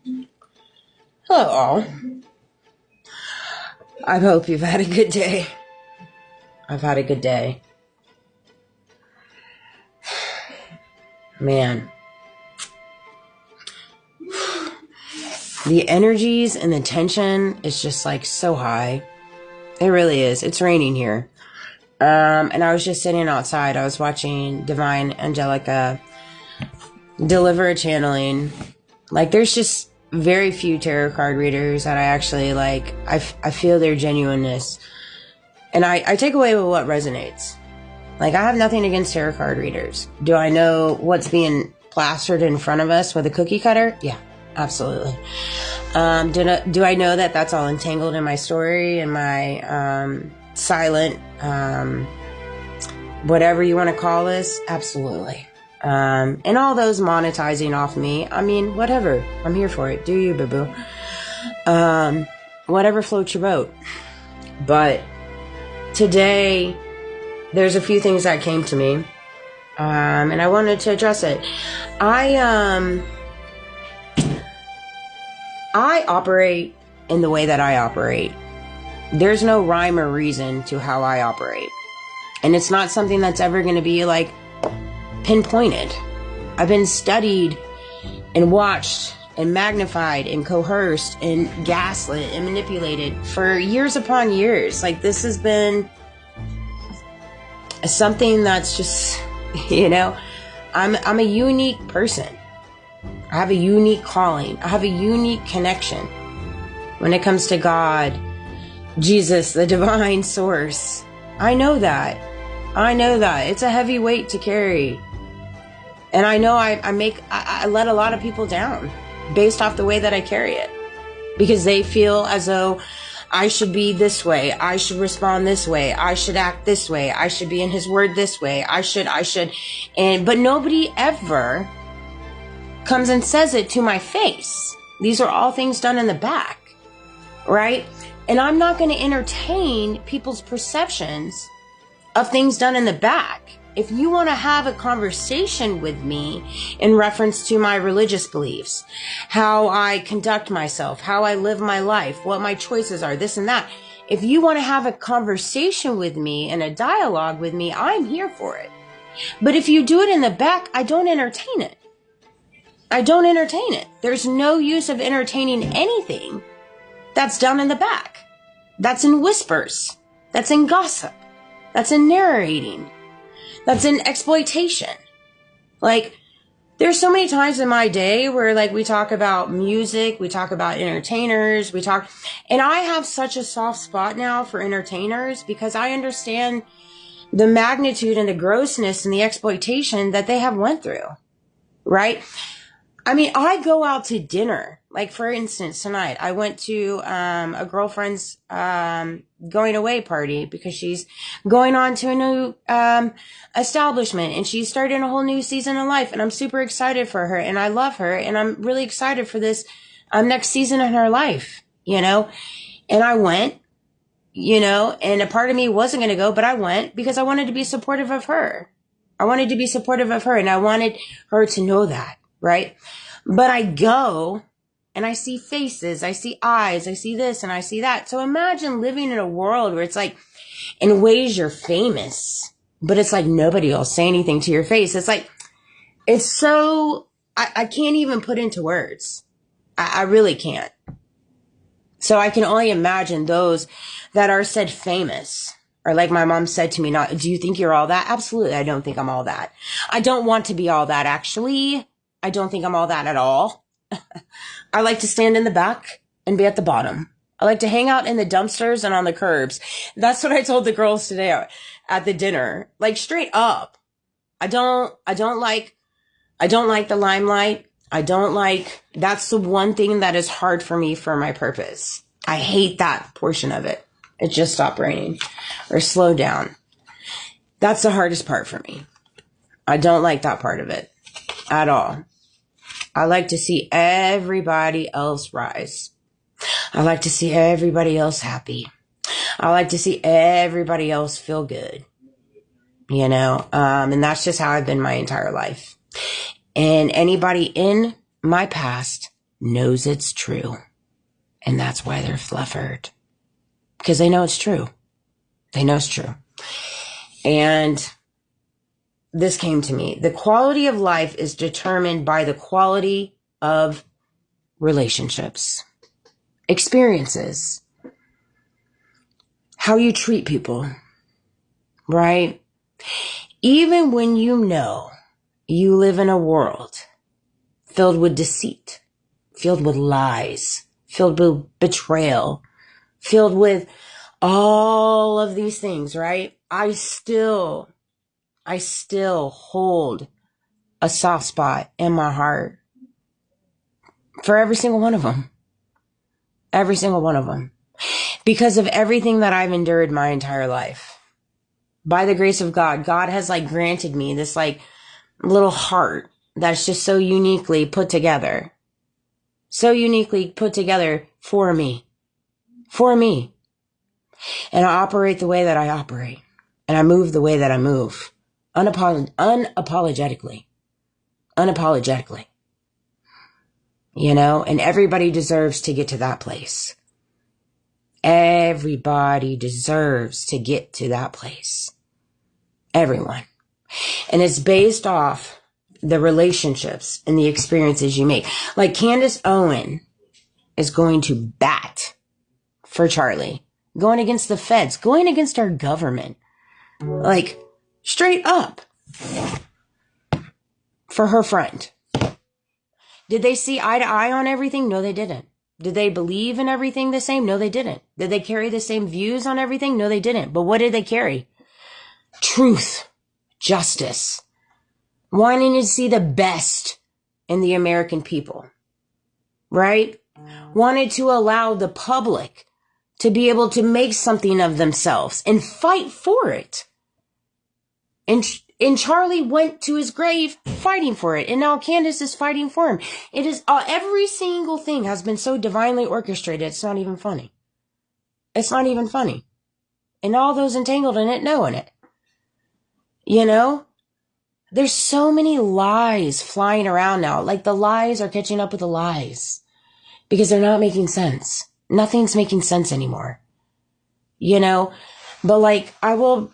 Hello, all. I hope you've had a good day. I've had a good day. Man. The energies and the tension is just like so high. It really is. It's raining here. And I was just sitting outside. I was watching Divine Angelica deliver a channeling. Like, there's just very few tarot card readers that I actually like. I feel their genuineness. And I take away with what resonates. Like, I have nothing against tarot card readers. Do I know what's being plastered in front of us with a cookie cutter? Yeah, absolutely. Do I know that that's all entangled in my story and my silent, whatever you want to call this? Absolutely. And all those monetizing off me, I mean, whatever. I'm here for it. Do you, boo-boo? Whatever floats your boat. But today, there's a few things that came to me, and I wanted to address it. I operate in the way that I operate. There's no rhyme or reason to how I operate. And it's not something that's ever going to be like pinpointed. I've been studied and watched and magnified and coerced and gaslit and manipulated for years upon years. Like, this has been something that's just, I'm a unique person. I have a unique calling. I have a unique connection when it comes to God, Jesus, the divine source. I know that. It's a heavy weight to carry. And I know I let a lot of people down based off the way that I carry it, because they feel as though I should be this way. I should respond this way. I should act this way. I should be in his word this way. I should. But nobody ever comes and says it to my face. These are all things done in the back, right? And I'm not going to entertain people's perceptions of things done in the back. If you want to have a conversation with me in reference to my religious beliefs, how I conduct myself, how I live my life, what my choices are, this and that. If you want to have a conversation with me and a dialogue with me, I'm here for it. But if you do it in the back, I don't entertain it. There's no use of entertaining anything that's done in the back. That's in whispers. That's in gossip. That's in narrating. That's in exploitation. Like, there's so many times in my day where, like, we talk about music, we talk about entertainers, and I have such a soft spot now for entertainers because I understand the magnitude and the grossness and the exploitation that they have went through, right? I mean, I go out to dinner. Like, for instance, tonight I went to a girlfriend's going away party because she's going on to a new establishment, and she's starting a whole new season of life, and I'm super excited for her, and I love her, and I'm really excited for this next season in her life, And I went, and a part of me wasn't going to go, but I went because I wanted to be supportive of her. And I wanted her to know that. Right? But I go and I see faces, I see eyes, I see this and I see that. So imagine living in a world where it's like, in ways you're famous, but it's like nobody will say anything to your face. It's like, it's so, I can't even put into words. I really can't. So I can only imagine those that are said famous. Or like my mom said to me, do you think you're all that? Absolutely. I don't think I'm all that. I don't want to be all that, actually. I don't think I'm all that at all. I like to stand in the back and be at the bottom. I like to hang out in the dumpsters and on the curbs. That's what I told the girls today at the dinner. Like, straight up. I don't like the limelight. That's the one thing that is hard for me for my purpose. I hate that portion of it. It just stopped raining or slowed down. That's the hardest part for me. I don't like that part of it at all. I like to see everybody else rise. I like to see everybody else happy. I like to see everybody else feel good, and that's just how I've been my entire life. And anybody in my past knows it's true. And that's why they're fluffered. Because they know it's true. They know it's true. And this came to me. The quality of life is determined by the quality of relationships, experiences, how you treat people, right? Even when you know you live in a world filled with deceit, filled with lies, filled with betrayal, filled with all of these things, right? I still hold a soft spot in my heart for every single one of them. Every single one of them. Because of everything that I've endured my entire life. By the grace of God, God has granted me this little heart that's just so uniquely put together. So uniquely put together for me. For me. And I operate the way that I operate. And I move the way that I move. Unapologetically. Unapologetically. And everybody deserves to get to that place. Everybody deserves to get to that place. Everyone. And it's based off the relationships and the experiences you make. Candace Owen is going to bat for Charlie. Going against the feds. Going against our government. Straight up. For her friend. Did they see eye to eye on everything? No, they didn't. Did they believe in everything the same? No, they didn't. Did they carry the same views on everything? No, they didn't. But what did they carry? Truth. Justice. Wanting to see the best in the American people. Right? Wanted to allow the public to be able to make something of themselves and fight for it. And Charlie went to his grave fighting for it. And now Candace is fighting for him. It is, every single thing has been so divinely orchestrated. It's not even funny. It's not even funny. And all those entangled in it knowing it. There's so many lies flying around now. The lies are catching up with the lies. Because they're not making sense. Nothing's making sense anymore. But I will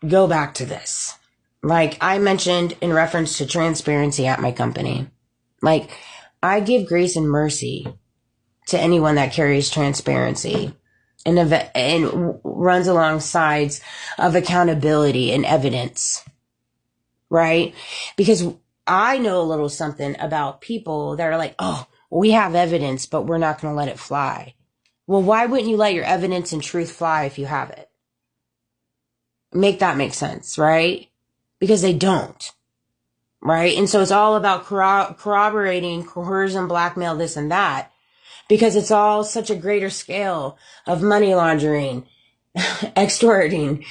go back to this. I mentioned in reference to transparency at my company. I give grace and mercy to anyone that carries transparency and runs alongside of accountability and evidence. Right? Because I know a little something about people that are oh, we have evidence, but we're not going to let it fly. Well, why wouldn't you let your evidence and truth fly if you have it? Make that make sense, right? Because they don't, right? And so it's all about corroborating, coercion, blackmail, this and that, because it's all such a greater scale of money laundering, extorting,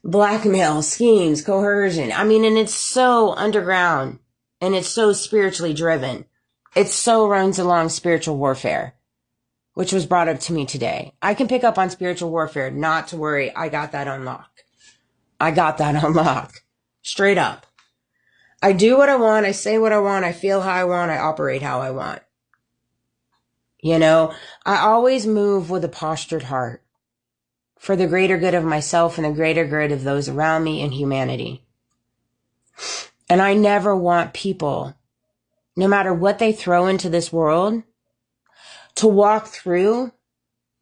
blackmail, schemes, coercion. And it's so underground and it's so spiritually driven. It so runs along spiritual warfare, which was brought up to me today. I can pick up on spiritual warfare, not to worry. I got that on lock. Straight up. I do what I want. I say what I want. I feel how I want. I operate how I want. I always move with a postured heart for the greater good of myself and the greater good of those around me and humanity. And I never want people, no matter what they throw into this world, to walk through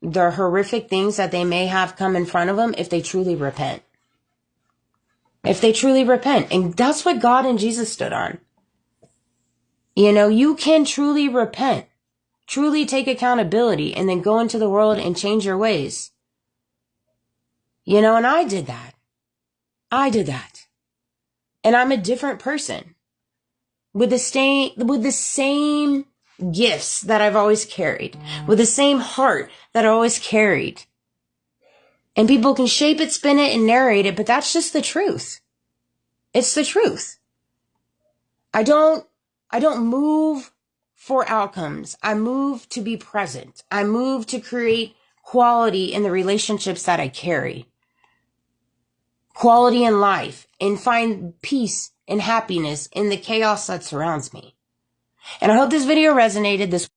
the horrific things that they may have come in front of them if they truly repent. If they truly repent. And that's what God and Jesus stood on. You can truly repent, truly take accountability, and then go into the world and change your ways. And I did that. And I'm a different person with the same gifts that I've always carried, with the same heart that I always carried. And people can shape it, spin it, and narrate it, but that's just the truth. It's the truth. I don't move for outcomes. I move to be present. I move to create quality in the relationships that I carry. Quality in life, and find peace and happiness in the chaos that surrounds me. And I hope this video resonated. This